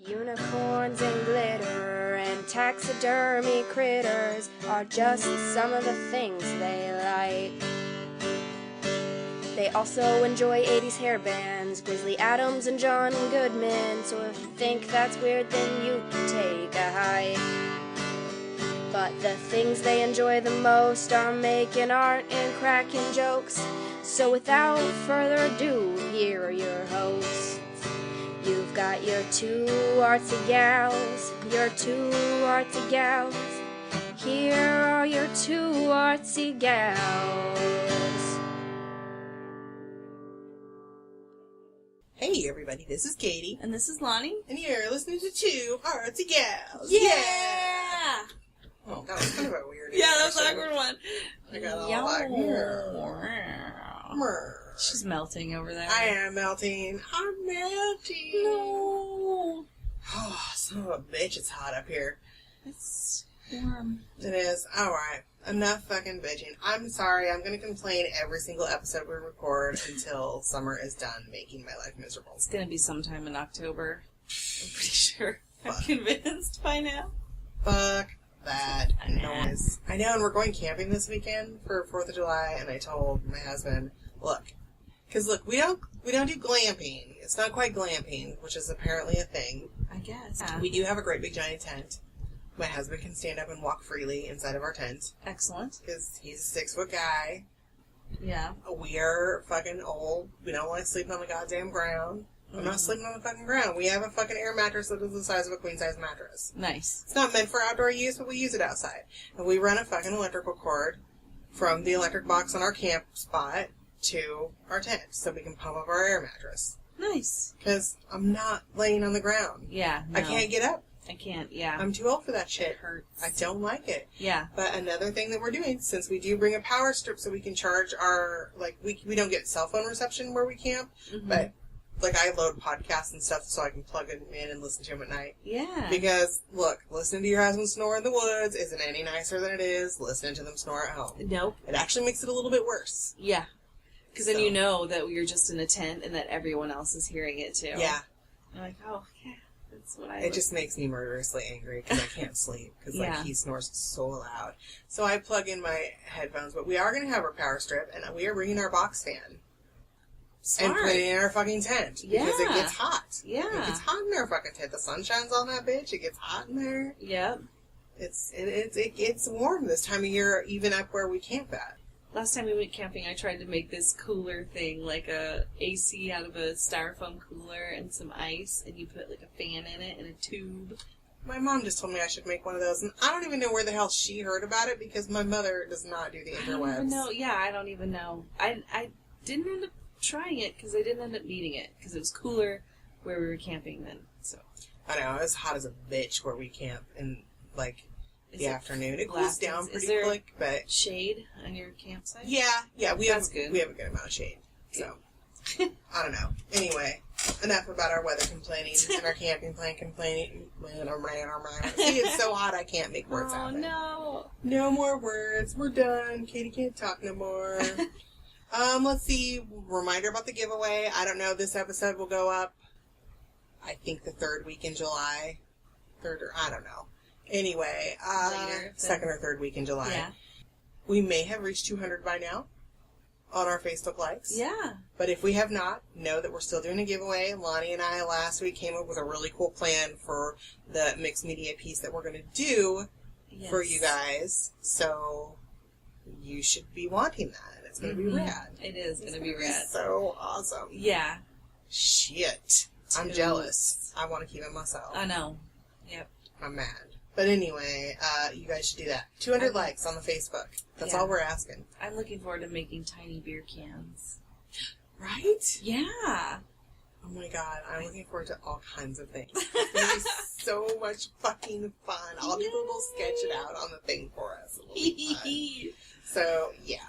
Unicorns and glitter and taxidermy critters are just some of the things they like. They also enjoy 80s hair bands, Grizzly Adams and John Goodman, so if you think that's weird then you can take a hike. But the things they enjoy the most are making art and cracking jokes, so without further ado, here are your hosts. You've got your two artsy gals, Here are your two artsy gals. Hey everybody, this is Katie. And this is Lonnie. And you're listening to Two Artsy Gals. Yeah! Oh, that was kind of a weird Yeah, that was an awkward one. I got all like... She's melting over there. I am melting. I'm melting. No. Oh, son of a bitch, it's hot up here. It's warm. It is. Alright, enough fucking bitching. I'm sorry, I'm going to complain every single episode we record until summer is done making my life miserable. It's going to be sometime in October. I'm pretty sure. I'm convinced by now. Fuck that noise. I know, and we're going camping this weekend for 4th of July, and I told my husband, look, we don't do glamping. It's not quite glamping, which is apparently a thing. I guess. Yeah. We do have a great big giant tent. My husband can stand up and walk freely inside of our tent. Excellent. Because he's a 6-foot guy. Yeah. We are fucking old. We don't like sleeping on the goddamn ground. I'm not sleeping on the fucking ground. We have a fucking air mattress that is the size of a queen-size mattress. Nice. It's not meant for outdoor use, but we use it outside. And we run a fucking electrical cord from the electric box on our camp spot to our tent so we can pump up our air mattress. Nice. Because I'm not laying on the ground. Yeah, no. I can't get up. I can't, yeah. I'm too old for that shit. It hurts. I don't like it. Yeah. But another thing that we're doing, since we do bring a power strip so we can charge our, we don't get cell phone reception where we camp, but, I load podcasts and stuff so I can plug them in and listen to them at night. Yeah. Because, look, listening to your husband snore in the woods isn't any nicer than it is listening to them snore at home. Nope. It actually makes it a little bit worse. Yeah. Because then you know that you're just in a tent and that everyone else is hearing it too. Yeah. You're like, oh, yeah. That's what It just makes me murderously angry because I can't sleep because he snores so loud. So I plug in my headphones, but we are going to have our power strip and we are bringing our box fan. Smart. And putting it in our fucking tent. Yeah. Because it gets hot. Yeah. It gets hot in our fucking tent. The sun shines on that bitch. It gets hot in there. Yep. It gets warm this time of year, even up where we camp at. Last time we went camping, I tried to make this cooler thing, like a AC out of a styrofoam cooler and some ice, and you put like a fan in it and a tube. My mom just told me I should make one of those, and I don't even know where the hell she heard about it because my mother does not do the interwebs. I don't even know. Yeah, I don't even know. I didn't end up trying it because I didn't end up needing it because it was cooler where we were camping then. So I know, it's hot as a bitch where we camp in, the afternoon. It cools down pretty quick, but... shade on your campsite? Yeah, we have good. We have a good amount of shade, so... I don't know. Anyway, enough about our weather complaining and our camping plan complaining. See, it's so hot I can't make words happen. Oh, no. No more words. We're done. Katie can't talk no more. Let's see. Reminder about the giveaway. I don't know. This episode will go up, I think, the 3rd week in July. I don't know. Anyway, second or third week in July. Yeah. We may have reached 200 by now on our Facebook likes. Yeah. But if we have not, know that we're still doing a giveaway. Lonnie and I last week came up with a really cool plan for the mixed media piece that we're going to do for you guys. So you should be wanting that. It's going to be rad. It is going to be rad. So awesome. Yeah. Shit. I'm jealous. I want to keep it myself. I know. Yep. I'm mad. But anyway, you guys should do that. 200 likes on the Facebook. That's all we're asking. I'm looking forward to making tiny beer cans. Right? Yeah. Oh my god, I'm looking forward to all kinds of things. It's going to be so much fucking fun. All people will sketch it out on the thing for us. It'll be fun. So, yeah.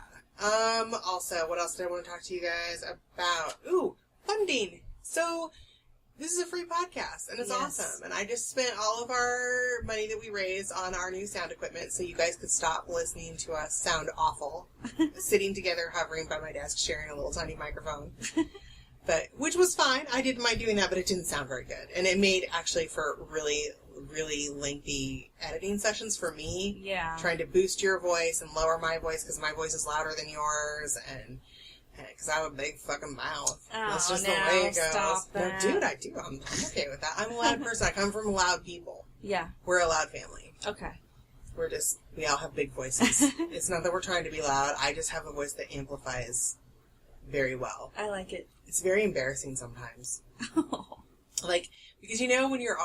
Also, what else did I want to talk to you guys about? Ooh, funding. So... this is a free podcast, and it's awesome. And I just spent all of our money that we raised on our new sound equipment so you guys could stop listening to us sound awful, sitting together, hovering by my desk, sharing a little tiny microphone. But, which was fine. I didn't mind doing that, but it didn't sound very good. And it made, actually, for really, really lengthy editing sessions for me. Yeah. Trying to boost your voice and lower my voice because my voice is louder than yours. And because I have a big fucking mouth. Oh, that's just the way it goes. Stop that. No, dude, I do. I'm okay with that. I'm a loud person. I come from loud people. Yeah. We're a loud family. Okay. We all have big voices. It's not that we're trying to be loud. I just have a voice that amplifies very well. I like it. It's very embarrassing sometimes. Oh. Like, because when you're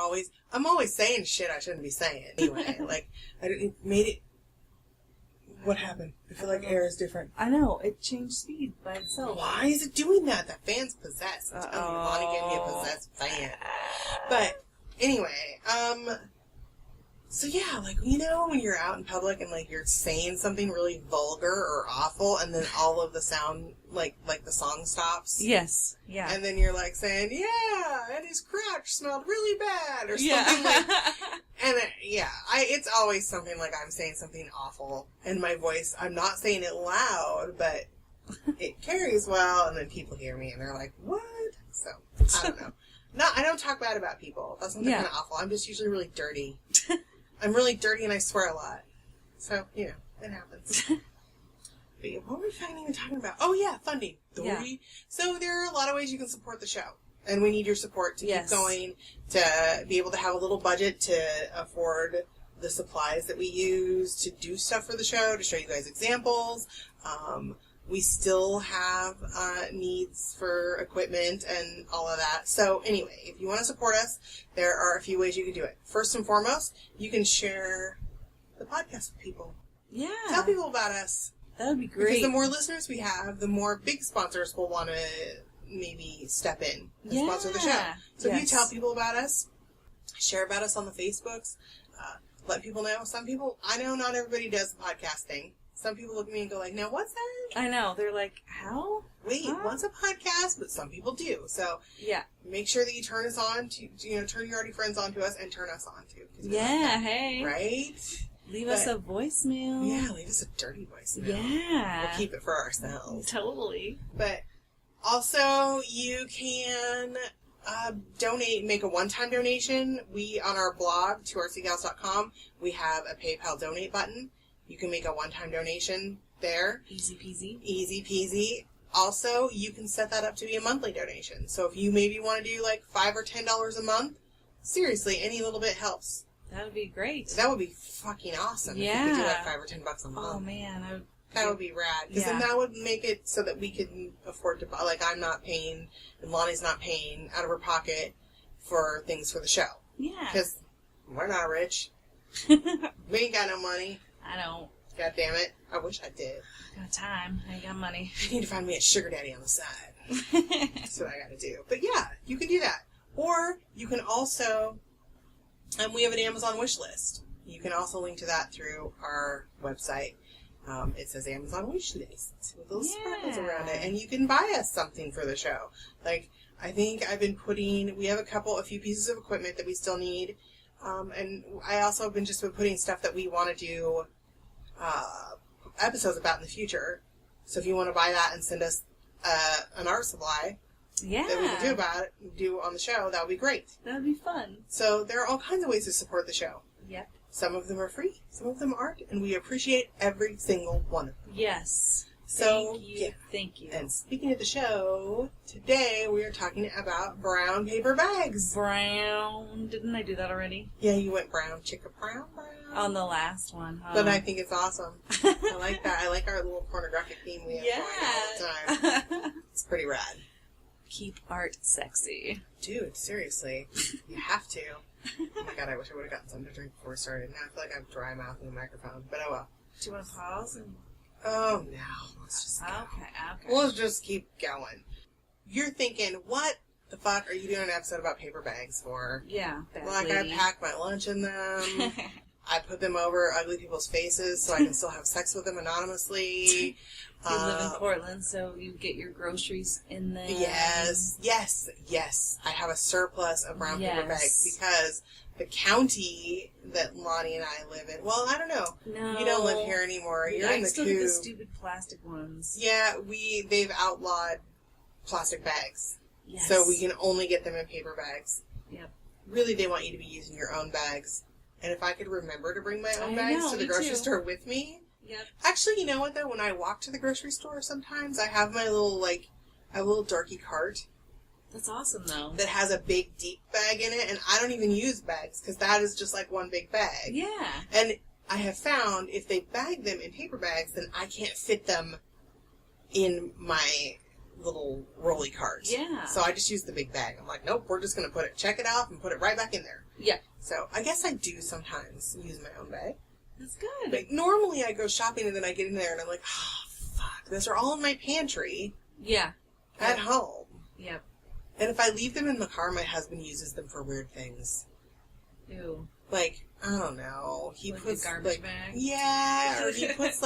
I'm always saying shit I shouldn't be saying. Anyway, like, it made it, what happened? I feel like air is different. I know, it changed speed by itself. Why is it doing that? That fan's possessed. I'm telling you, Lonnie gave me a possessed fan. But, anyway, so yeah, like, when you're out in public and, like, you're saying something really vulgar or awful, and then all of the sound, like the song stops. Yes, yeah. And then you're, like, saying, yeah, and his crotch smelled really bad, or something like and, it's always something like I'm saying something awful, and my voice, I'm not saying it loud, but it carries well, and then people hear me, and they're like, what? So, I don't know. No, I don't talk bad about people. That's something kind of awful. I'm just usually really dirty. I'm really dirty and I swear a lot. So, it happens. But what were we even talking about? Oh, yeah, funding. So there are a lot of ways you can support the show. And we need your support to keep going, to be able to have a little budget to afford the supplies that we use to do stuff for the show, to show you guys examples. We still have needs for equipment and all of that. So anyway, if you want to support us, there are a few ways you can do it. First and foremost, you can share the podcast with people. Yeah. Tell people about us. That would be great. Because the more listeners we have, the more big sponsors will want to maybe step in and sponsor the show. So if you tell people about us, share about us on the Facebooks, let people know. Some people, I know not everybody does the podcast thing. Some people look at me and go like, now what's that? I know. They're like, how? Wait, what's a podcast? But some people do. So make sure that you turn us on to, turn your already friends on to us and turn us on to. Yeah, hey. Right? Leave us a voicemail. Yeah, leave us a dirty voicemail. Yeah. We'll keep it for ourselves. Totally. But also, you can donate, make a one-time donation. We, on our blog, tourcgals.com, we have a PayPal donate button. You can make a one-time donation there. Easy peasy. Easy peasy. Also, you can set that up to be a monthly donation. So if you maybe want to do like $5 or $10 a month, seriously, any little bit helps. That would be great. That would be fucking awesome if you could do like $5 or $10 a month. Oh man, that would be rad. Because then that would make it so that we can afford to buy. Like I'm not paying, and Lonnie's not paying out of her pocket for things for the show. Yeah. Because we're not rich. We ain't got no money. I don't. God damn it. I wish I did. Got time. I ain't got money. I need to find me a sugar daddy on the side. That's what I gotta do. But yeah, you can do that. Or you can also, we have an Amazon wish list. You can also link to that through our website. It says Amazon wish list with little sparkles around it. And you can buy us something for the show. Like, I think I've been we have a few pieces of equipment that we still need. And I also have been putting stuff that we want to do episodes about in the future. So if you want to buy that and send us an art supply that we can do on the show, that would be great. That would be fun. So there are all kinds of ways to support the show. Yep. Some of them are free, some of them aren't, and we appreciate every single one of them. Yes. So, Thank you. And speaking of the show, today we are talking about brown paper bags. Brown. Didn't I do that already? Yeah, you went brown. Chicka brown. On the last one, huh? But I think it's awesome. I like that. I like our little pornographic theme we have going all the time. It's pretty rad. Keep art sexy. Dude, seriously. You have to. Oh my god, I wish I would have gotten something to drink before we started. Now I feel like I have dry mouth in the microphone. But oh well. Do you want to pause? Oh no. Let's just go. Okay. Let's just keep going. You're thinking, what the fuck are you doing an episode about paper bags for? Yeah, like I pack my lunch in them. I put them over ugly people's faces so I can still have sex with them anonymously. You live in Portland, so you get your groceries in there. Yes. I have a surplus of brown paper bags because the county that Lonnie and I live in, well, I don't know. No. You don't live here anymore. You're in the still coop. get the stupid plastic ones. Yeah, they've outlawed plastic bags. Yes. So we can only get them in paper bags. Yep. Really, they want you to be using your own bags. And if I could remember to bring my own bags to the grocery store with me. Yep. Actually, you know what, though? When I walk to the grocery store sometimes, I have my little, a little darky cart. That's awesome, though. That has a big, deep bag in it, and I don't even use bags, because that is just like one big bag. Yeah. And I have found if they bag them in paper bags, then I can't fit them in my little rolly cart. Yeah. So I just use the big bag. I'm like, nope, we're just going to check it off and put it right back in there. Yeah. So I guess I do sometimes use my own bag. That's good. But normally I go shopping and then I get in there and I'm like, oh, fuck, those are all in my pantry. Yeah. At home. Yep. And if I leave them in the car, my husband uses them for weird things. Ew. Like, I don't know. He like puts a garbage bag? Yeah, or he puts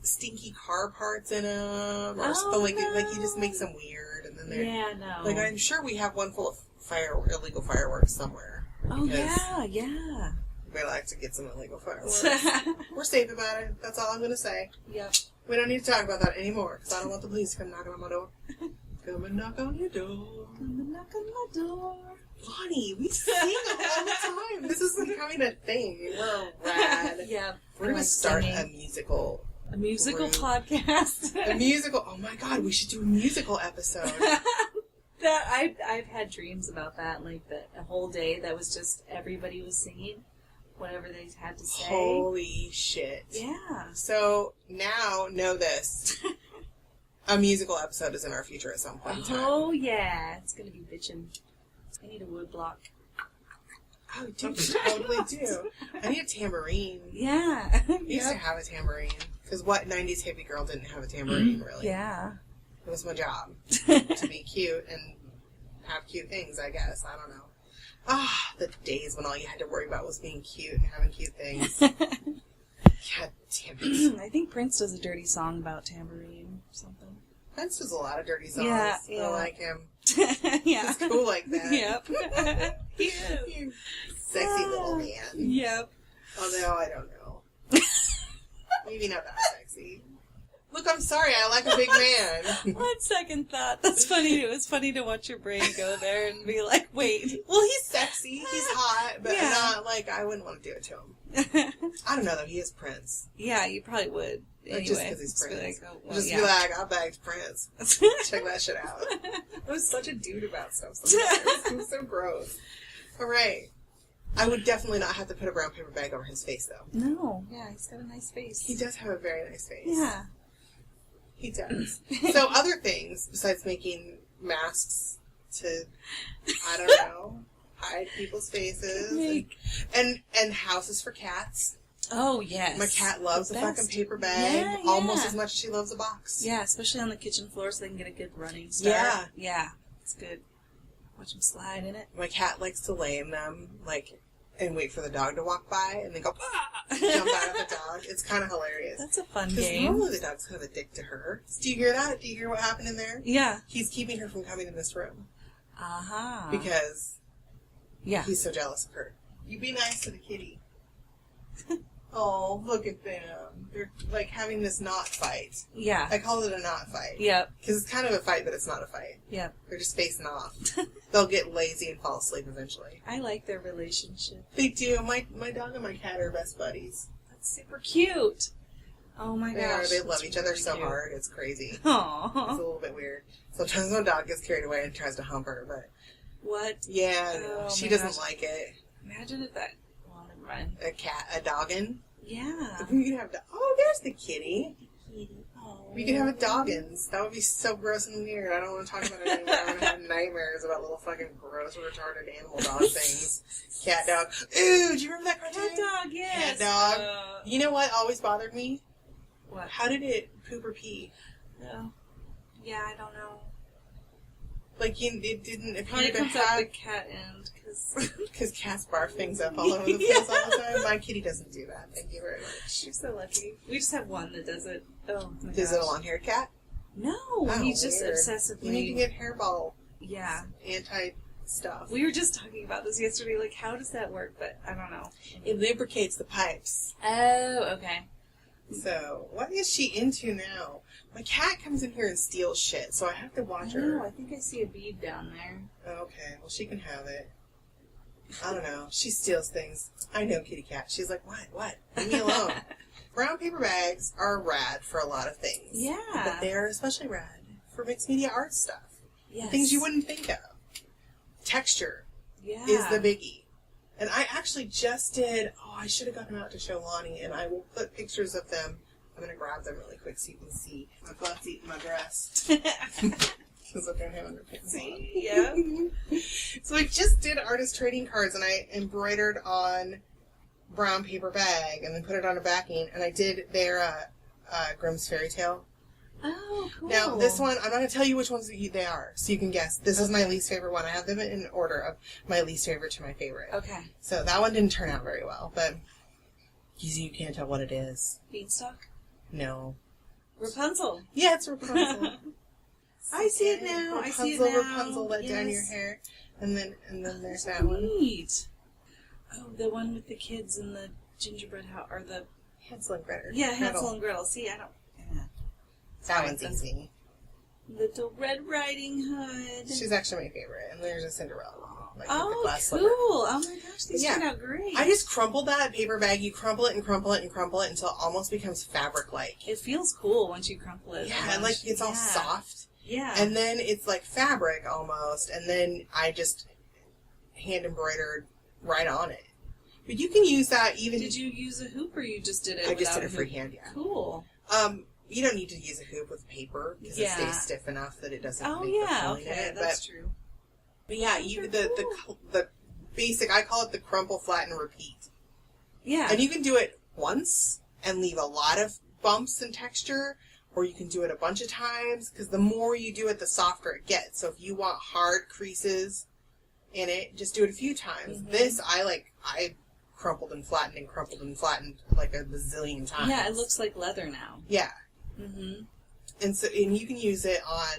stinky car parts in them, or Oh, like he just makes them weird, and then they're no. like, I'm sure we have one full of illegal fireworks somewhere. Oh yeah. We like to get some illegal fireworks. We're safe about it. That's all I'm gonna say. Yep. We don't need to talk about that anymore because I don't want the police to come knocking on my door. Come and knock on your door. Come and knock on my door. Bonnie, we sing all the time. This is becoming a thing. We're rad. Yeah. We're gonna start a musical podcast. A musical. Oh my god, we should do a musical episode. I've had dreams about that, like a whole day that was just everybody was singing whatever they had to say. Holy shit. Yeah. So now know this. A musical episode is in our future at some point in time. Oh yeah, it's gonna be bitchin'. I need a wood block. Oh, dude, you totally do. I need a tambourine. Yeah. I used to have a tambourine. Because what 90s hippie girl didn't have a tambourine, really? Yeah. It was my job. To be cute and have cute things, I guess. I don't know. Ah, the days when all you had to worry about was being cute and having cute things. God damn it. I think Prince does a dirty song about tambourine or something. Prince does a lot of dirty songs. Yeah. I like him. Yeah. He's cool like that. Yep. He is. You sexy little man. Yep. Although, I don't know. Maybe not that sexy. Look, I'm sorry, I like a big man. On second thought, that's funny. It was funny to watch your brain go there and be like, wait. Well, he's sexy, he's hot, but Yeah. not like, I wouldn't want to do it to him. I don't know though, he is Prince. Yeah, you probably would. Anyway, Just because he's be Prince. like, oh, well, Just yeah. be like, I bagged Prince. Check that shit out. I was such a dude about stuff sometimes. It was so gross. Alright. I would definitely not have to put a brown paper bag over his face though. No, yeah, he's got a nice face. He does have a very nice face. Yeah. He does. So other things besides making masks to, I don't know, hide people's faces and houses for cats. Oh, yes. My cat loves The a best. fucking paper bag Yeah, almost yeah. as much as she loves a box. Yeah, especially on the kitchen floor so they can get a good running start. Yeah. Yeah, it's good. Watch them slide in it. My cat likes to lay in them, and wait for the dog to walk by, and then go, ah! Jump out at the dog. It's kind of hilarious. That's a fun Because game. normally the dog's kind of a dick to her. Do you hear that? Do you hear what happened in there? Yeah. He's keeping her from coming in this room. Uh-huh. Because yeah. he's so jealous of her. You be nice to the kitty. Oh, look at them. They're like having this knot fight. Yeah. I call it a knot fight. Yep. Because it's kind of a fight, but it's not a fight. Yep. They're just facing off. They'll get lazy and fall asleep eventually. I like their relationship. They do. My dog and my cat are best buddies. That's super cute. Oh my They gosh. are. They love that's each other really so cute. hard. It's crazy. It's a Aww. little bit weird. Sometimes my dog gets carried away and tries to hump her, but What? yeah, Oh she my doesn't gosh. like it. Imagine if that... Well, never mind. A doggin. Yeah. We could have. Oh, there's the kitty. Oh. We could have a doggins. That would be so gross and weird. I don't want to talk about it anymore. I'm gonna have nightmares about little fucking gross, retarded animal dog things. Cat dog. Ooh, do you remember that cartoon? Cat dog, yes. Cat dog. You know what always bothered me? What? How did it poop or pee? No. Yeah, I don't know. Like, it didn't It appear probably to comes out have... the cat end, because... Because cats barf things up all over the place all the time. My kitty doesn't do that. Thank you very much. You're so lucky. We just have one that does it. Oh my gosh. Is it a long-haired cat? No, Oh, he's just weird. obsessively... You need to get hairball Yeah. anti-stuff. We were just talking about this yesterday, like, how does that work? But I don't know. It lubricates the pipes. Oh, okay. So, what is she into now? My cat comes in here and steals shit, so I have to watch her. I think I see a bead down there. Okay, well, she can have it. I don't know. She steals things. I know, kitty cat. She's like, what? Leave me alone. Brown paper bags are rad for a lot of things. Yeah. But they're especially rad for mixed media art stuff. Yes. Things you wouldn't think of. Texture is the biggie. And I actually just did, I should have gotten them out to show Lonnie, and I will put pictures of them. I'm going to grab them really quick so you can see. My butt's eating my dress. Because I don't have underpants on. Yeah. So I just did artist trading cards, and I embroidered on brown paper bag, and then put it on a backing, and I did their Grimm's Fairy Tale. Oh, cool. Now, this one, I'm not going to tell you which ones they are, so you can guess. This is my least favorite one. I have them in order of my least favorite to my favorite. Okay. So that one didn't turn out very well, but you can't tell what it is. Beanstalk? No. Rapunzel. Yeah, it's Rapunzel. I see it now. I see it now. Rapunzel, let down your hair. And then there's that one. Neat. Oh, the one with the kids in the gingerbread house, or the... Hansel and Gretel. Yeah, Hansel and Gretel. See, I don't... Yeah. That one's easy. Little Red Riding Hood. She's actually my favorite. And there's a Cinderella. Like Oh, the glass cool. slipper. Oh my gosh, these turned out great. I just crumpled that paper bag. You crumple it and crumple it and crumple it until it almost becomes fabric-like. It feels cool once you crumple it. Yeah, and like it's all soft. Yeah. And then it's like fabric almost. And then I just hand embroidered right on it. But you can use that even... Did you use a hoop or you just did it I just did it a hoop? freehand, yeah. Cool. You don't need to use a hoop with paper because it stays stiff enough that it doesn't make the pulling in it. That's true. But yeah, the basic, I call it the crumple, flatten, repeat. Yeah. And you can do it once and leave a lot of bumps and texture, or you can do it a bunch of times, because the more you do it, the softer it gets. So if you want hard creases in it, just do it a few times. Mm-hmm. This, I crumpled and flattened like a bazillion times. Yeah, it looks like leather now. Yeah. Mm-hmm. And you can use it on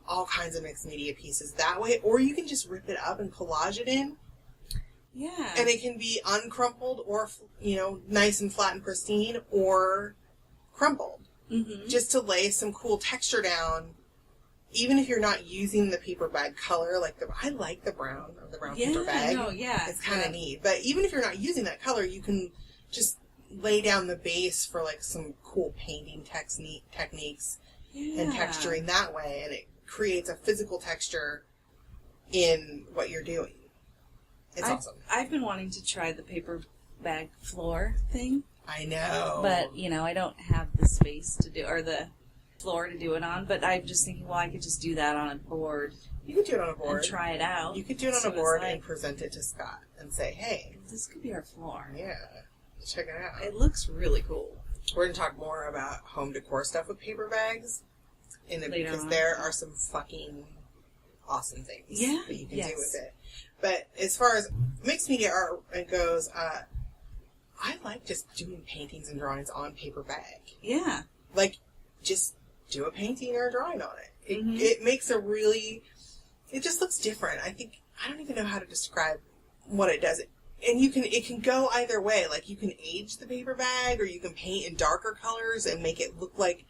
all kinds of mixed media pieces that way, or you can just rip it up and collage it in. Yeah. And it can be uncrumpled or, nice and flat and pristine, or crumpled. Mm-hmm. Just to lay some cool texture down, even if you're not using the paper bag color, I like the brown of the brown paper bag. It's kind of neat. But even if you're not using that color, you can just lay down the base for some cool painting techniques and texturing that way, and it creates a physical texture in what you're doing. It's awesome. I've been wanting to try the paper bag floor thing. I know. But, I don't have the space to do, or the floor to do it on, but I'm just thinking, I could just do that on a board. You could do it on a board. And try it out. You could do it on a board and present it to Scott and say, hey. This could be our floor. Yeah. Check it out. It looks really cool. We're going to talk more about home decor stuff with paper bags. Because there are some fucking awesome things that you can do with it. But as far as mixed media art goes, I like just doing paintings and drawings on paper bag. Yeah. Just do a painting or a drawing on it. It makes it just looks different. I don't even know how to describe what it does. And it can go either way. You can age the paper bag, or you can paint in darker colors and make it look like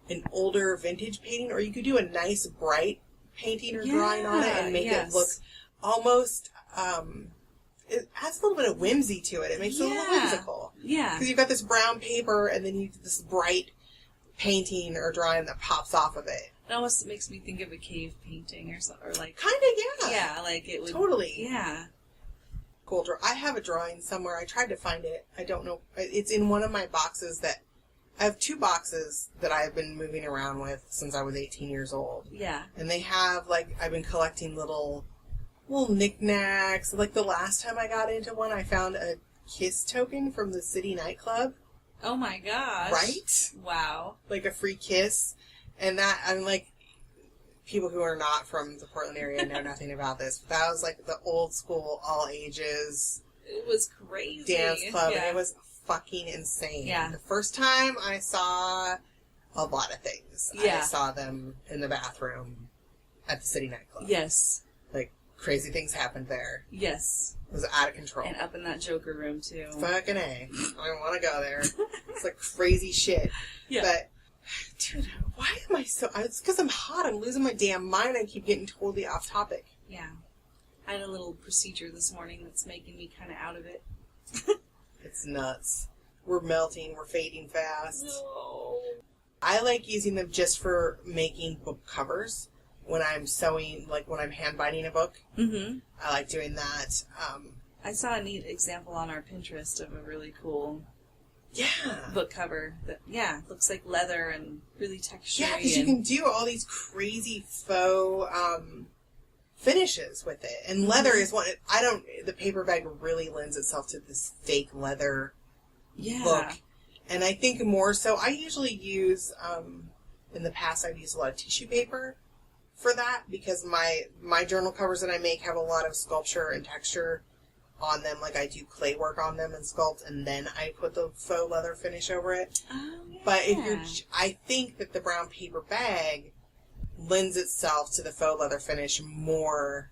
an older vintage painting, or you could do a nice bright painting or drawing on it and make it look almost, it adds a little bit of whimsy to it. It makes it a little whimsical. Yeah. Because you've got this brown paper and then you do this bright painting or drawing that pops off of it. It almost makes me think of a cave painting or something, or kind of, yeah, it would totally, yeah. Cool. I have a drawing somewhere. I tried to find it. I don't know. It's in one of my boxes I have 2 boxes that I've been moving around with since I was 18 years old. Yeah. And they have, I've been collecting little knickknacks. The last time I got into one, I found a kiss token from the city nightclub. Oh my gosh. Right? Wow. A free kiss. And that, I'm people who are not from the Portland area know nothing about this. But that was the old school, all ages. It was crazy. Dance club. And it was fucking insane. Yeah. The first time I saw a lot of things. Yeah. I saw them in the bathroom at the city nightclub. Yes. crazy things happened there. Yes. It was out of control. And up in that Joker room, too. Fucking A. I don't want to go there. It's like crazy shit. Yeah. But, dude, why am I so... It's because I'm hot. I'm losing my damn mind. I keep getting totally off topic. Yeah. I had a little procedure this morning that's making me kind of out of it. It's nuts. We're melting. We're fading fast. No. I like using them just for making book covers. When I'm sewing, like when I'm hand binding a book. Mm-hmm. I like doing that. I saw a neat example on our Pinterest of a really cool Yeah. book cover that, looks like leather and really textury. Yeah, because you can do all these crazy faux finishes with it. And leather is one... The paper bag really lends itself to this fake leather look. And I think more so... I usually use... in the past, I've used a lot of tissue paper for that because my journal covers that I make have a lot of sculpture and texture on them. Like I do clay work on them and sculpt, and then I put the faux leather finish over it. Oh, yeah. But I think that the brown paper bag lends itself to the faux leather finish more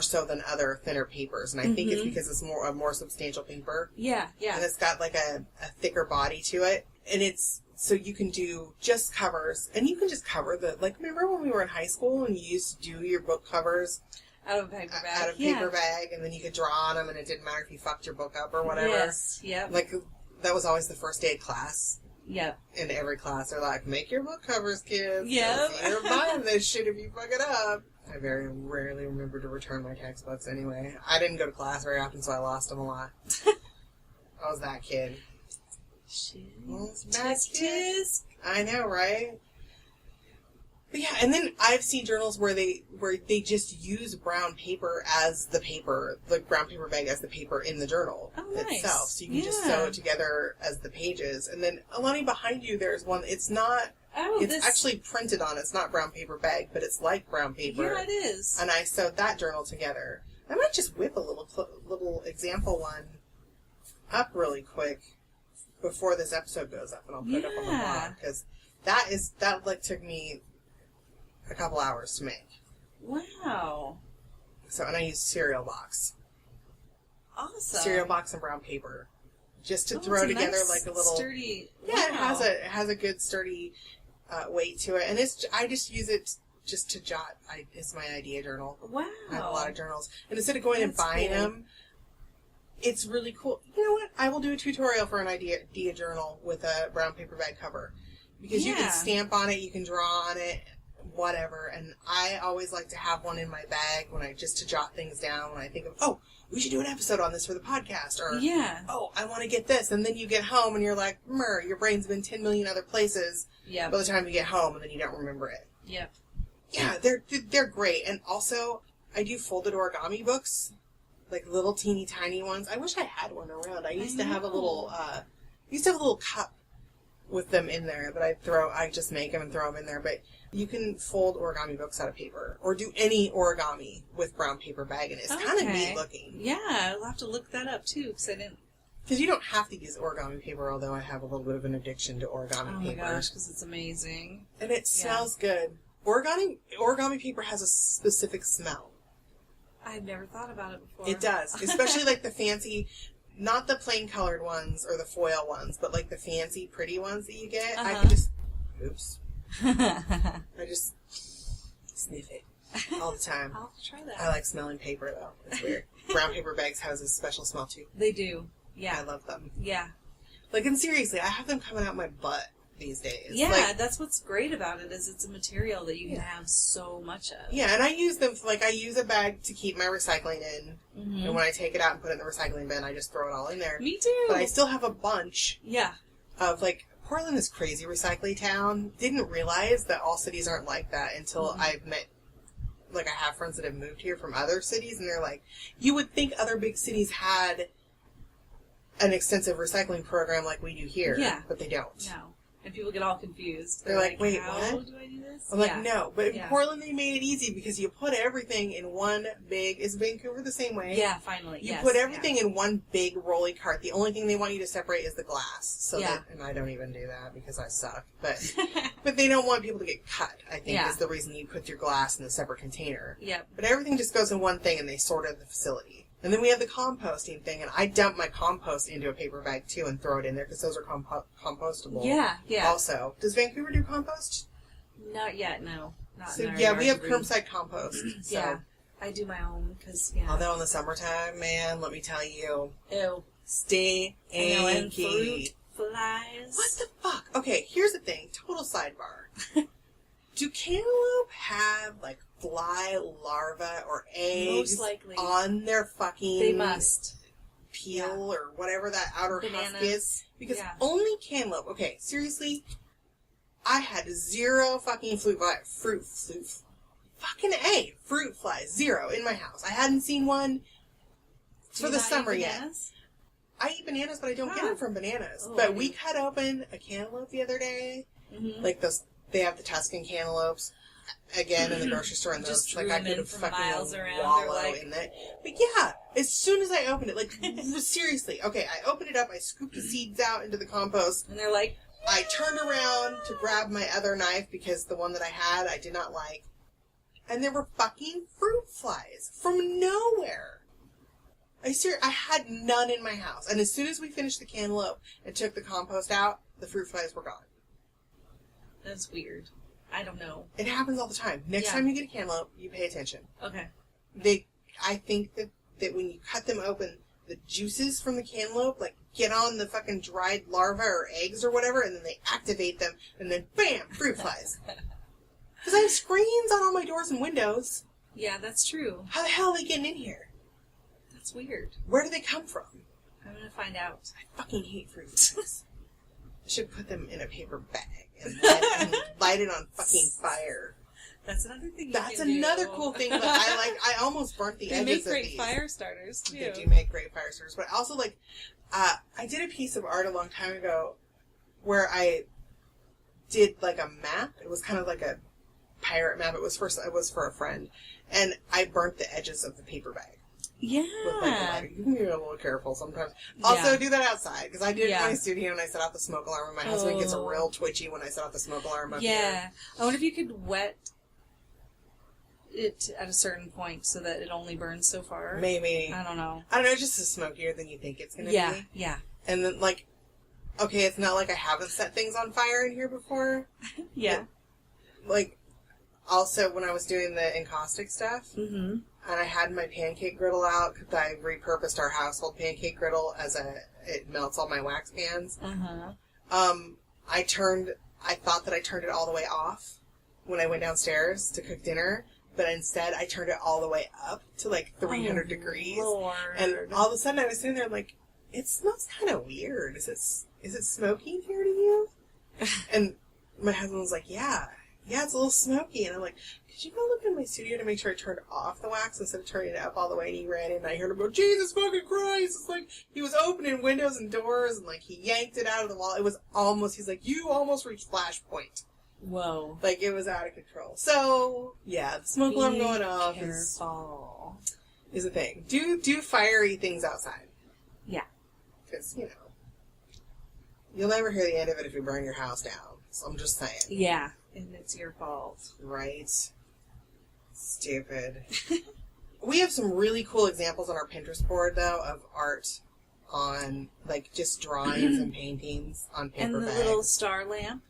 so than other thinner papers, and I think it's because it's a more substantial paper. Yeah. And it's got like a thicker body to it, and it's so you can do just covers, and you can just cover remember when we were in high school and you used to do your book covers out of a paper bag? Out of paper bag, and then you could draw on them, and it didn't matter if you fucked your book up or whatever. Yes, yep. Like, that was always the first day of class. Yep. In every class, they're like, make your book covers, kids. Yep. You're buying this shit if you fuck it up. I very rarely remember to return my textbooks anyway. I didn't go to class very often, so I lost them a lot. I was that kid. Shit. Tisk. I know, right? But yeah, and then I've seen journals where they just use brown paper as the paper, the brown paper bag as the paper in the journal itself. So you can just sew it together as the pages. And then, Alani, behind you, there's one. It's not. Oh, it's actually printed on. It's not brown paper bag, but it's like brown paper. Yeah, it is. And I sewed that journal together. I might just whip a little example one up really quick before this episode goes up, and I'll put it up on the blog because that took me a couple hours to make. Wow. So, and I used cereal box. Awesome. Cereal box and brown paper. Just to throw together nice, like a little... sturdy... Yeah, wow. it has a good sturdy weight to it. And I just use it just to jot. It's my idea journal. Wow. I have a lot of journals. And instead of going and buying them, it's really cool. You know what? I will do a tutorial for an idea journal with a brown paper bag cover. Because you can stamp on it, you can draw on it, whatever. And I always like to have one in my bag just to jot things down when I think of, we should do an episode on this for the podcast. Or, I want to get this. And then you get home and you're like, your brain's been 10 million other places by the time you get home, and then you don't remember it. Yep. Yeah, they're great. And also, I do folded origami books, like little teeny tiny ones. I wish I had one around. I used to have a little cup with them in there that I just make them and throw them in there. But you can fold origami books out of paper, or do any origami with brown paper bag, and it's kind of neat looking. Yeah, I'll have to look that up too, because I didn't. Because you don't have to use origami paper, although I have a little bit of an addiction to origami paper. Oh my gosh, because it's amazing. And it smells good. Origami paper has a specific smell. I've never thought about it before. It does. Especially like the fancy, not the plain colored ones or the foil ones, but like the fancy pretty ones that you get. I can just, I just sniff it all the time. I'll try that. I like smelling paper though. It's weird. Brown paper bags has a special smell too. They do. Yeah. I love them. Yeah. Like, and seriously, I have them coming out my butt these days. Yeah, like, that's what's great about it, is it's a material that you can have so much of. Yeah, and I use them, I use a bag to keep my recycling in, and when I take it out and put it in the recycling bin, I just throw it all in there. Me too. But I still have a bunch of, Portland is crazy recycling town. Didn't realize that all cities aren't like that until I've met, I have friends that have moved here from other cities, and they're like, you would think other big cities had an extensive recycling program like we do here, but they don't. No. And people get all confused. They're like, wait, how what? do I do this? I'm like, no. But in Yeah. Portland, they made it easy because you put everything in one big... Is Vancouver the same way? Yeah, finally. You put everything in one big rolly cart. The only thing they want you to separate is the glass. So that, and I don't even do that because I suck. But but they don't want people to get cut, I think, is the reason you put your glass in a separate container. Yep. But everything just goes in one thing and they sort it at the facility. And then we have the composting thing, and I dump my compost into a paper bag, too, and throw it in there, because those are compostable. Yeah. Also. Does Vancouver do compost? Not yet, no. Not So, in our yeah, we have degree. curbside compost. So. Yeah. I do my own, because, Although in the summertime, man, let me tell you. Ew. Stay And fruit flies. What the fuck? Okay, here's the thing. Total sidebar. Do cantaloupe have, like, fly larvae or eggs Most likely. on their fucking... They must. Peel or whatever that outer husk Bananas. is? Because only cantaloupe... Okay, seriously, I had zero fucking fruit flies. Zero in my house. I hadn't seen one for the summer yet. I eat bananas, but I don't get them from bananas. But we cut open a cantaloupe the other day. Like those... They have the Tuscan cantaloupes again in the grocery store, and those like I could have fucking wallow in that. But yeah, as soon as I opened it, like seriously, okay, I opened it up, I scooped the seeds out into the compost, and they're like, I turned around to grab my other knife because the one that I had I did not like, and there were fucking fruit flies from nowhere. I had none in my house, and as soon as we finished the cantaloupe and took the compost out, the fruit flies were gone. That's weird. I don't know. It happens all the time. Next time you get a cantaloupe, you pay attention. Okay. I think that when you cut them open, the juices from the cantaloupe, like, get on the fucking dried larvae or eggs or whatever, and then they activate them, and then bam, fruit flies. Because I have screens on all my doors and windows. Yeah, that's true. How the hell are they getting in here? That's weird. Where do they come from? I'm gonna find out. I fucking hate fruit flies. I should put them in a paper bag and light it on fucking fire. That's another thing. That's another cool thing. But I almost burnt the edges of these. They make great fire starters too. They do make great fire starters, but also like, I did a piece of art a long time ago where I did like a map. It was kind of like a pirate map. It was for a friend, and I burnt the edges of the paper bag. Yeah. With like a lighter. You can be a little careful sometimes. Also, do that outside, because I did it in my studio and I set off the smoke alarm, and my husband gets real twitchy when I set off the smoke alarm up here. I wonder if you could wet it at a certain point so that it only burns so far. Maybe. I don't know. It's just smokier than you think it's going to be. Yeah. And then, like, okay, it's not like I haven't set things on fire in here before. Yeah. But, like, also when I was doing the encaustic stuff, mm-hmm. and I had my pancake griddle out, because I repurposed our household pancake griddle it melts all my wax pans. Uh-huh. I thought that I turned it all the way off when I went downstairs to cook dinner, but instead I turned it all the way up to like 300 degrees. Lord. And all of a sudden I was sitting there like, it smells kind of weird. Is it smoky in here to you? And my husband was like, yeah, it's a little smoky. And I'm like, could you go look in my studio to make sure I turned off the wax instead of turning it up all the way? And he ran in and I heard him go, Jesus fucking Christ. It's like he was opening windows and doors and like he yanked it out of the wall. It was he's like, you almost reached flashpoint. Whoa. Like it was out of control. So, yeah, the smoke alarm going off is a thing. Do fiery things outside. Yeah. Because, you'll never hear the end of it if you burn your house down. So I'm just saying. Yeah. And it's your fault. Right. Stupid. We have some really cool examples on our Pinterest board, though, of art on, like, just drawings and paintings on paper and the bags. little star lamp.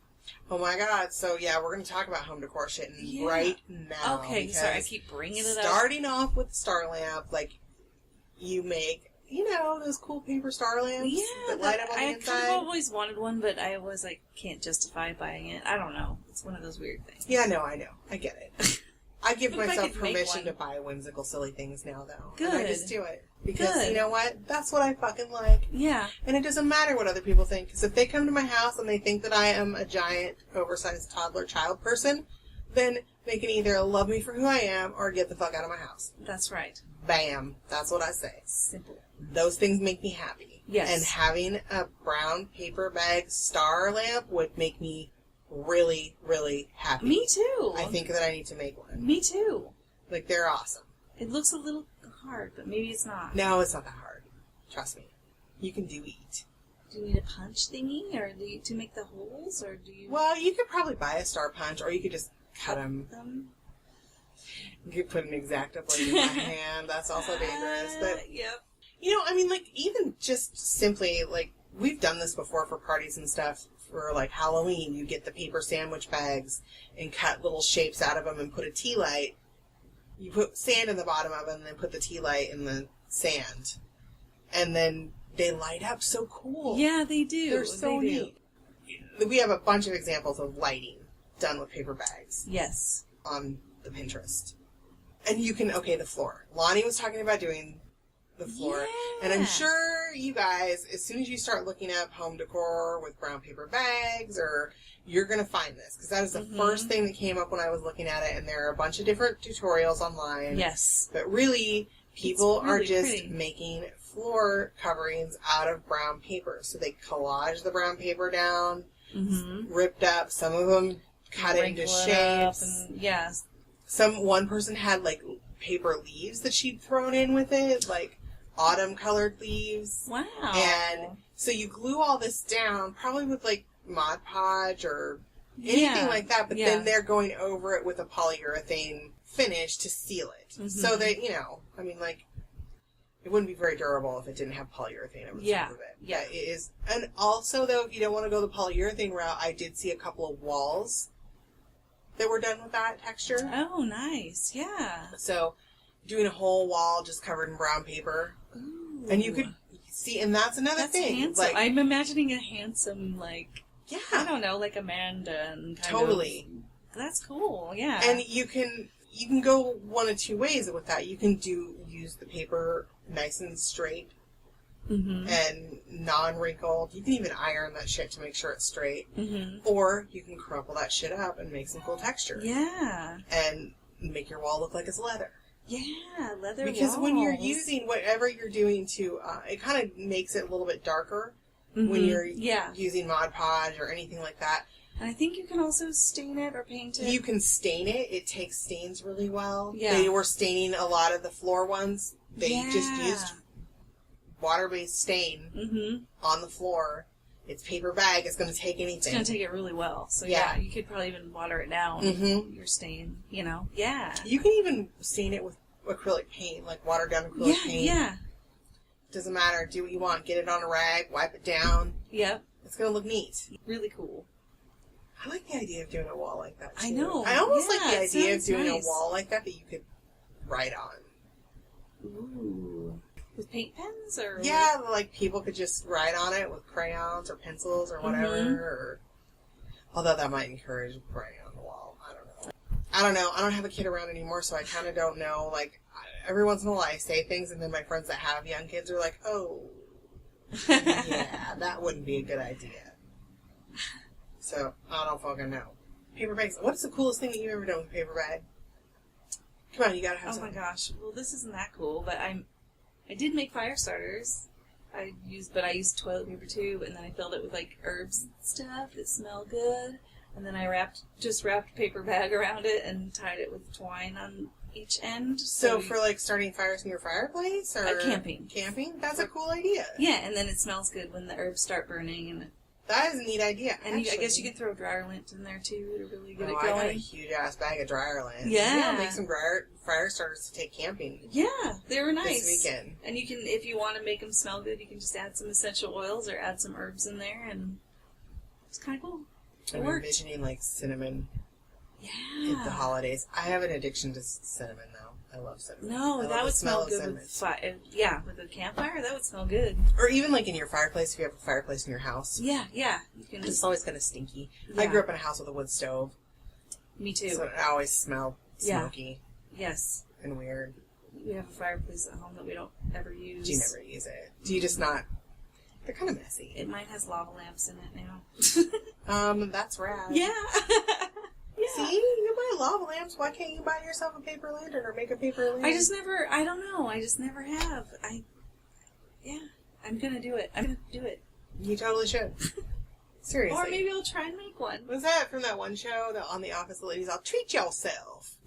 Oh, my God. So, yeah, we're going to talk about home decor shit right now. Okay, sorry, I keep bringing it up. Starting off with the star lamp, like, you make... those cool paper star lamps that light up on the inside? I kind of always wanted one, but I was like, can't justify buying it. I don't know. It's one of those weird things. Yeah, no, I know. I get it. I give myself permission to buy whimsical, silly things now, though. Good. And I just do it. Because, you know what? That's what I fucking like. Yeah. And it doesn't matter what other people think. Because if they come to my house and they think that I am a giant, oversized toddler child person, then they can either love me for who I am or get the fuck out of my house. That's right. Bam. That's what I say. Simple. Those things make me happy. Yes. And having a brown paper bag star lamp would make me really, really happy. Me too. I think that I need to make one. Me too. Like, they're awesome. It looks a little hard, but maybe it's not. No, it's not that hard. Trust me. You can do it. Do you need a punch thingy, or to make the holes, or do you... Well, you could probably buy a star punch, or you could just cut them. You could put an X-Acto blade in my hand. That's also dangerous. But, yep. you know, I mean, like, even just simply, like, we've done this before for parties and stuff. For, like, Halloween, you get the paper sandwich bags and cut little shapes out of them and put a tea light. You put sand in the bottom of them and then put the tea light in the sand. And then they light up so cool. Yeah, they do. They're so neat. We have a bunch of examples of lighting done with paper bags. Yes. On the Pinterest. And you can, the floor. Lonnie was talking about doing the floor. Yeah. And I'm sure you guys, as soon as you start looking up home decor with brown paper bags, or you're going to find this. Because that is the first thing that came up when I was looking at it. And there are a bunch of different tutorials online. Yes. But really, people really are just pretty. making floor coverings out of brown paper. So they collage the brown paper down, ripped up. Some of them cut it into shapes. And, yes. One person had, like, paper leaves that she'd thrown in with it, like autumn colored leaves. Wow. And so you glue all this down, probably with, like, Mod Podge or anything like that, but then they're going over it with a polyurethane finish to seal it. So that, you know, I mean, like, it wouldn't be very durable if it didn't have polyurethane over the top of it. Yeah. But it is. And also, though, if you don't want to go the polyurethane route, I did see a couple of walls that were done with that texture. Oh, nice. Yeah. So, doing a whole wall just covered in brown paper. Ooh. And you could see, and that's another thing. Handsome. Like, I'm imagining a handsome, like, yeah. I don't know, like Amanda and kind Totally. of. That's cool, yeah. And you can go one of two ways with that. You can use the paper nice and straight and non-wrinkled. You can even iron that shit to make sure it's straight. Or you can crumple that shit up and make some cool texture. Yeah. And make your wall look like it's leather. Yeah, leather Because walls. when you're using whatever you're doing to, it kind of makes it a little bit darker when you're using Mod Podge or anything like that. And I think you can also stain it or paint it. You can stain it. It takes stains really well. Yeah. They were staining a lot of the floor ones. They just used water-based stain on the floor. It's paper bag. It's going to take anything. It's going to take it really well. So yeah, you could probably even water it down. Your stain, you know. Yeah. You can even stain it with acrylic paint, like watered down acrylic paint. Yeah. Doesn't matter. Do what you want. Get it on a rag. Wipe it down. Yep. It's going to look neat. Really cool. I like the idea of doing a wall like that, too. I know. I almost like the it idea of sounds doing nice. a wall like that you could write on. Ooh. With paint pens? Or Yeah, like people could just write on it with crayons or pencils or whatever. Or, although that might encourage writing on the wall. I don't know. I don't have a kid around anymore, so I kind of don't know. Like, every once in a while I say things, and then my friends that have young kids are like, oh, yeah, that wouldn't be a good idea. So, I don't fucking know. Paper bags. What's the coolest thing that you've ever done with a paper bag? Come on, you gotta have Oh my something. gosh. Well, this isn't that cool, but I did make fire starters. I used toilet paper tube, and then I filled it with like herbs and stuff that smell good. And then I wrapped a paper bag around it and tied it with twine on each end. So for like starting fires in your fireplace or camping. Camping? That's a cool idea. Yeah, and then it smells good when the herbs start burning, and That is a neat idea. I guess you could throw dryer lint in there too to really get it I got a going. huge ass bag of dryer lint. Yeah. I'll make some fire starters to take camping. Yeah, they were nice. This weekend. And you can, if you want to make them smell good, you can just add some essential oils or add some herbs in there, and it's kind of cool. It I'm worked. envisioning like cinnamon Yeah. at the holidays. I have an addiction to cinnamon though. I love cinnamon. I No, love that the would smell of good cinnamon. with fire. Yeah, with a campfire, that would smell good. Or even like in your fireplace if you have a fireplace in your house. Yeah, yeah. You can It's just. always kind of stinky. Yeah. I grew up in a house with a wood stove, Me too. so it always smelled Yeah. smoky Yes. and weird. We have a fireplace at home that we don't ever use. Do you never use it? Do you just not? They're kind of messy. Mine has lava lamps in it now. That's rad. Yeah. Yeah. See, you buy lava lamps. Why can't you buy yourself a paper lantern or make a paper lantern? I just never have. I'm gonna do it. You totally should. Seriously. Or maybe I'll try and make one. Was that from that one show that on The Office, the ladies all treat yourself?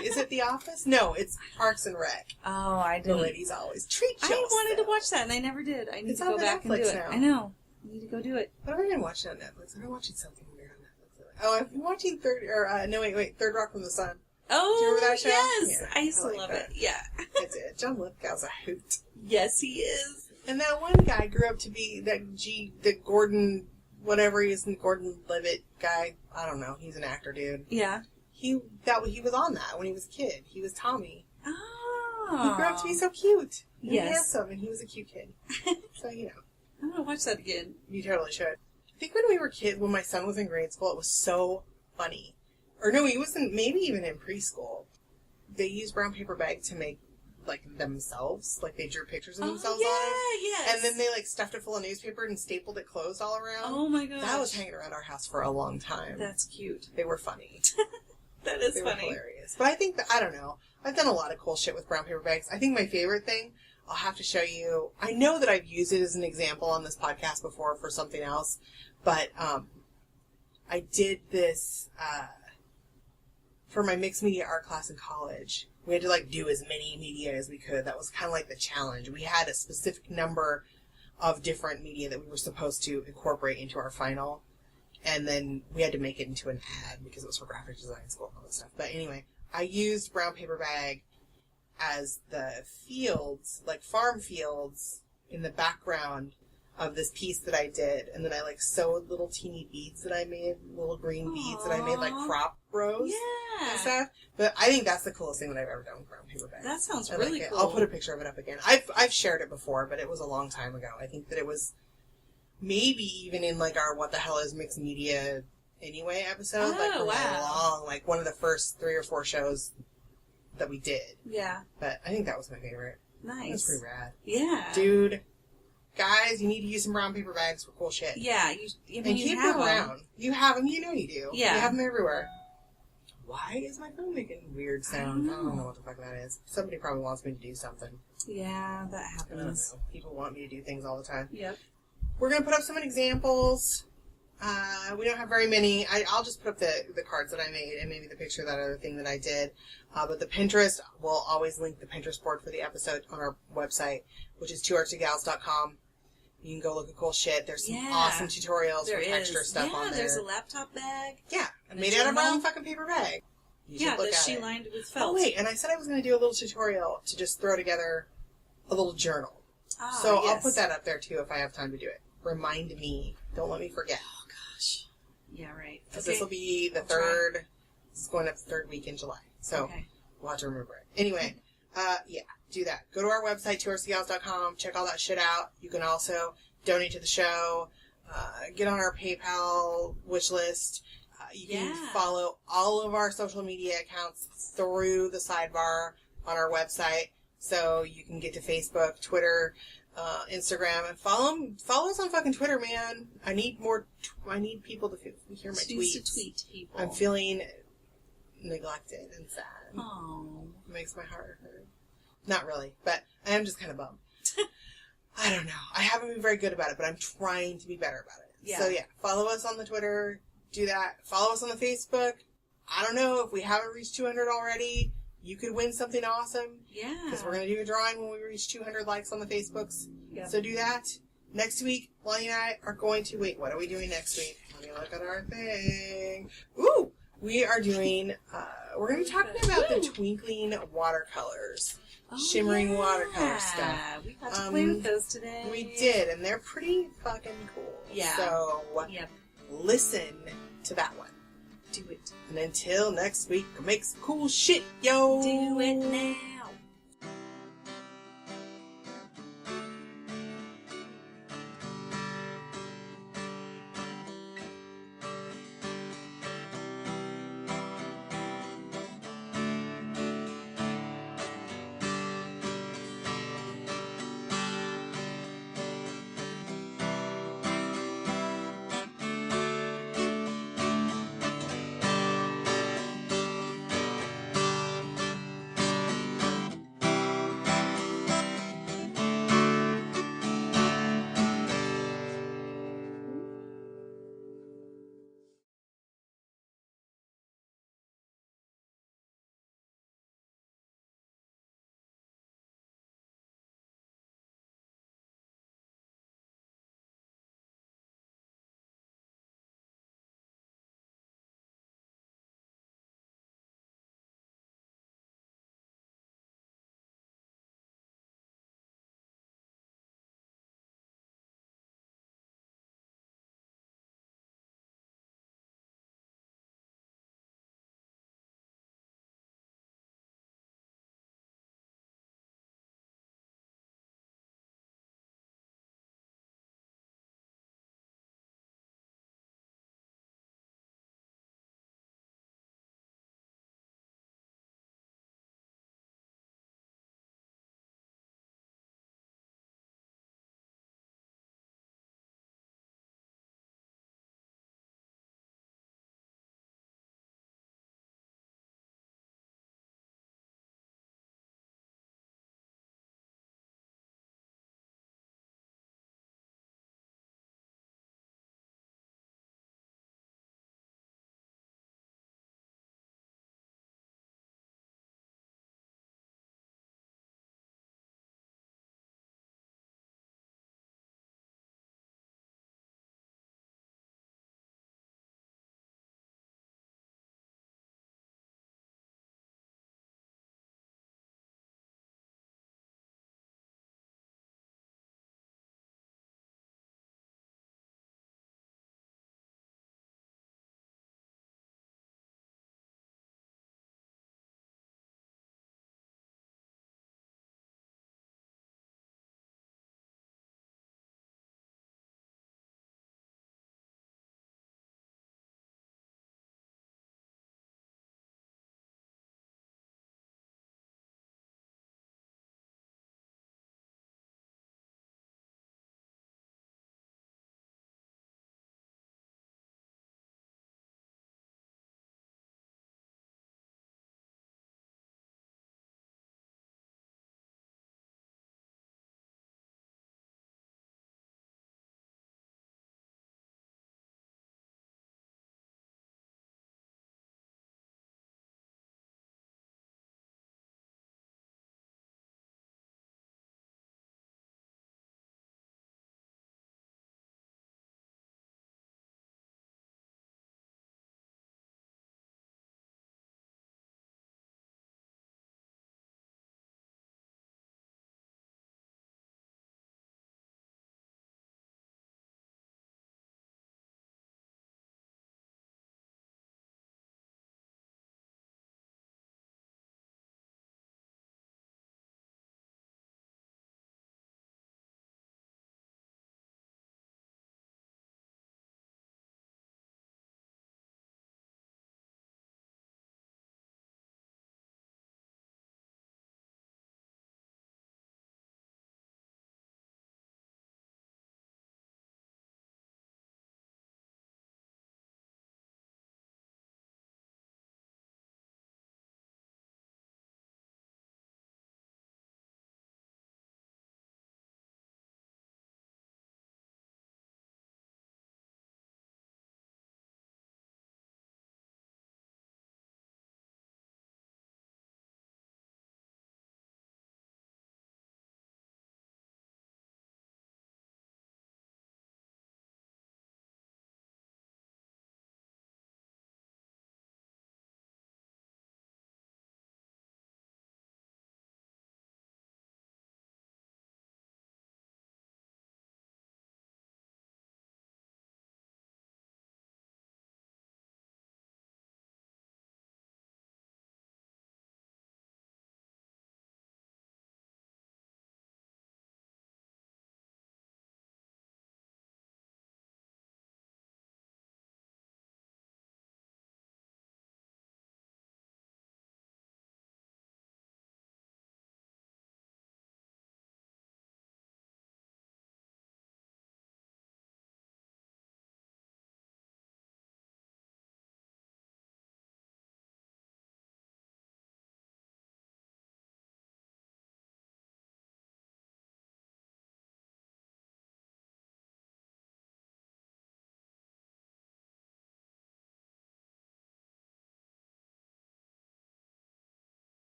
Is it The Office? No, it's Parks and Rec. Oh, I did. The ladies always treat yourself. I wanted to watch that and I never did. I need to go back and do it. Now. I know. I need to go do it. What have I been watching on Netflix? I've been watching something weird on Netflix. Oh, I've been watching Third Rock from the Sun. Oh, do you remember that show? Yes. Yeah, I used to like love that. it. Yeah. I did. John Lithgow's a hoot. Yes, he is. And that one guy grew up to be the Gordon, whatever he is, the Gordon Levitt guy. I don't know. He's an actor, dude. Yeah. He was on that when he was a kid. He was Tommy. Oh. He grew up to be so cute. And Yes. handsome, and he was a cute kid. So, you know. I'm gonna watch that again. You totally should. I think when we were kids, when my son was in grade school, it was so funny. Or no, he wasn't, maybe even in preschool. They used brown paper bags to make, like, themselves. Like, they drew pictures of themselves on it. Yes. And then they, like, stuffed it full of newspaper and stapled it closed all around. Oh my gosh. That was hanging around our house for a long time. That's cute. They were funny. That is They funny. were hilarious. But I think that, I don't know. I've done a lot of cool shit with brown paper bags. I think my favorite thing, I'll have to show you. I know that I've used it as an example on this podcast before for something else, but I did this for my mixed media art class in college. We had to like do as many media as we could. That was kind of like the challenge. We had a specific number of different media that we were supposed to incorporate into our final, and then we had to make it into an ad because it was for graphic design school and all this stuff. But anyway, I used brown paper bag as the fields, like farm fields, in the background of this piece that I did, and then I like sewed little teeny beads that I made, little green beads that I made, like crop rows and stuff. But I think that's the coolest thing that I've ever done with brown paper bags. That sounds I really like cool. I'll put a picture of it up again. I've shared it before, but it was a long time ago. I think that it was maybe even in like our What the Hell is Mixed Media Anyway episode. Like for long, like one of the first 3 or 4 shows that we did. Yeah. But I think that was my favorite. Nice. It was pretty rad. Yeah. Dude, guys, you need to use some brown paper bags for cool shit. Yeah. And keep them around. You have them, you know you do. Yeah. You have them everywhere. Why is my phone making weird sound? I don't know what the fuck that is. Somebody probably wants me to do something. Yeah, that I don't happens. know. People want me to do things all the time. Yep. We're going to put up some examples. We don't have very many. I'll just put up the cards that I made and maybe the picture of that other thing that I did. But the Pinterest, we'll always link the Pinterest board for the episode on our website, which is twoartsygals.com. You can go look at cool shit. There's some awesome tutorials for texture stuff on there. There's a laptop bag. Yeah, I made it out of brown fucking paper bag. You should look that at she it. lined with felt. Oh wait, and I said I was going to do a little tutorial to just throw together a little journal. Ah, So yes. I'll put that up there too if I have time to do it. Remind me. Don't let me forget. Oh gosh. Yeah, right. Because Okay. this will be the third. This is going up the 3rd week in July. So we'll have to remember it. Anyway, yeah, do that. Go to our website, twoartsygals.com. Check all that shit out. You can also donate to the show. Get on our PayPal wish list. You can follow all of our social media accounts through the sidebar on our website. So you can get to Facebook, Twitter, Instagram, and follow us on fucking Twitter, man. I need people to hear my tweets. To tweet people. I'm feeling neglected and sad. Oh. It makes my heart hurt. Not really, but I am just kind of bummed. I don't know. I haven't been very good about it, but I'm trying to be better about it. Yeah. So yeah, follow us on the Twitter. Do that. Follow us on the Facebook. I don't know if we haven't reached 200 already. You could win something awesome. Yeah. Because we're going to do a drawing when we reach 200 likes on the Facebooks. Yep. So do that. Next week, Lonnie and I are going to... Wait, what are we doing next week? Let me look at our thing. Ooh! We are doing... we're going to be talking about the twinkling watercolors. Shimmering watercolor stuff. We got to play with those today. We did, and they're pretty fucking cool. Yeah. So, listen to that one. Do it. And until next week, make some cool shit, yo! Do it now.